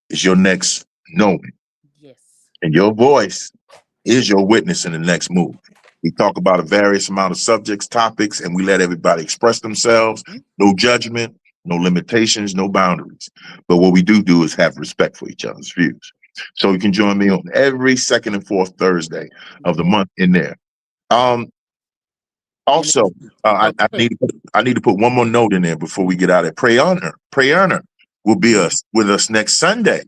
is your next knowing. Yes. And your voice is your witness in the next move. We talk about a various amount of subjects, topics, and we let everybody express themselves. No judgment, no limitations, no boundaries. But what we do is have respect for each other's views. So you can join me on every second and fourth Thursday of the month in there. Also, I need to put one more note in there before we get out of it. Pray Honor will be with us next Sunday.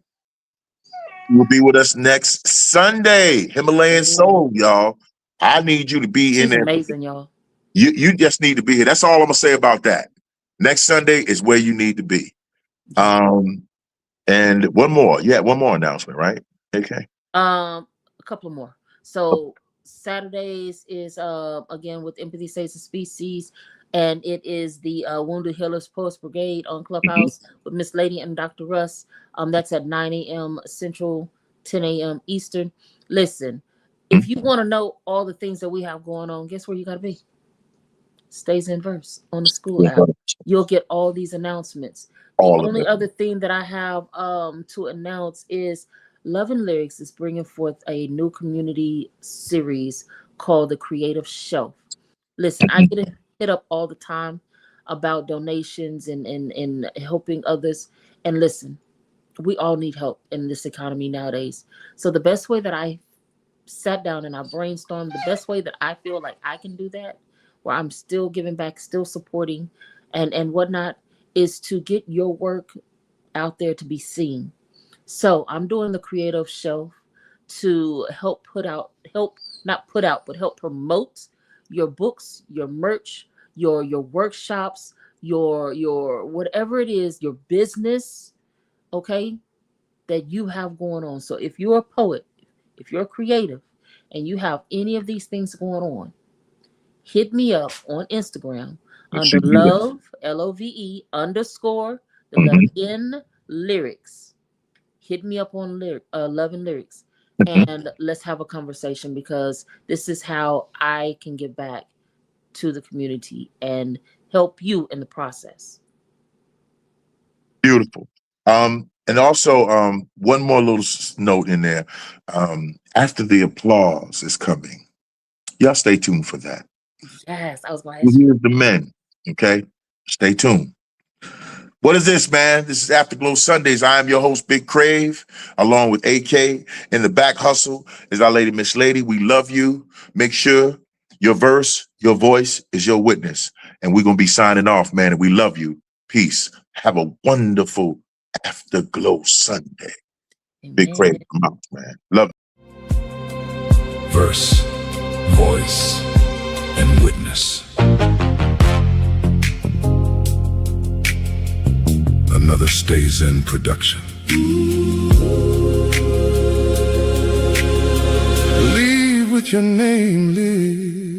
Will be with us next Sunday. Himalayan Soul, y'all. I need you to be in there. Amazing, y'all. You just need to be here. That's all I'm gonna say about that. Next Sunday is where you need to be. And one more. Yeah, one more announcement, right? Okay. A couple more. So Saturdays is again with Empathy Saves the Species, and it is the Wounded Healers Post Brigade on Clubhouse with Miss Lady and Dr. Russ. That's at 9 a.m. Central, 10 a.m. Eastern. Listen, if you want to know all the things that we have going on, guess where you got to be? Stays in Verse on the school app. You'll get all these announcements. The only other thing that I have to announce is Love and Lyrics is bringing forth a new community series called The Creative Shelf. Listen, I get hit up all the time about donations and helping others. And listen, we all need help in this economy nowadays. So the best way that I sat down and I brainstormed, the best way that I feel like I can do that, where I'm still giving back, still supporting and whatnot, is to get your work out there to be seen. So I'm doing the Creative Shelf to help help promote your books, your merch, your workshops, your whatever it is, your business, okay, that you have going on. So if you're a poet, if you're a creative, and you have any of these things going on, hit me up on Instagram under love, LOVE _ the letter N lyrics. Hit me up on Love and Lyrics, and let's have a conversation, because this is how I can give back to the community and help you in the process. Beautiful. And also, one more little note in there. After the applause is coming, y'all stay tuned for that. Yes, I was going to ask you. Here's the men. Okay, stay tuned. What is this, man? This is Afterglow Sundays. I am your host, Big Crave, along with AK. In the back hustle is our lady, Miss Lady. We love you. Make sure your verse, your voice is your witness. And we're going to be signing off, man. And we love you. Peace. Have a wonderful Afterglow Sunday. Amen. Big Crave, come out, man. Love you. Verse, voice, and witness. Another Stays In production. Leave with your name, live.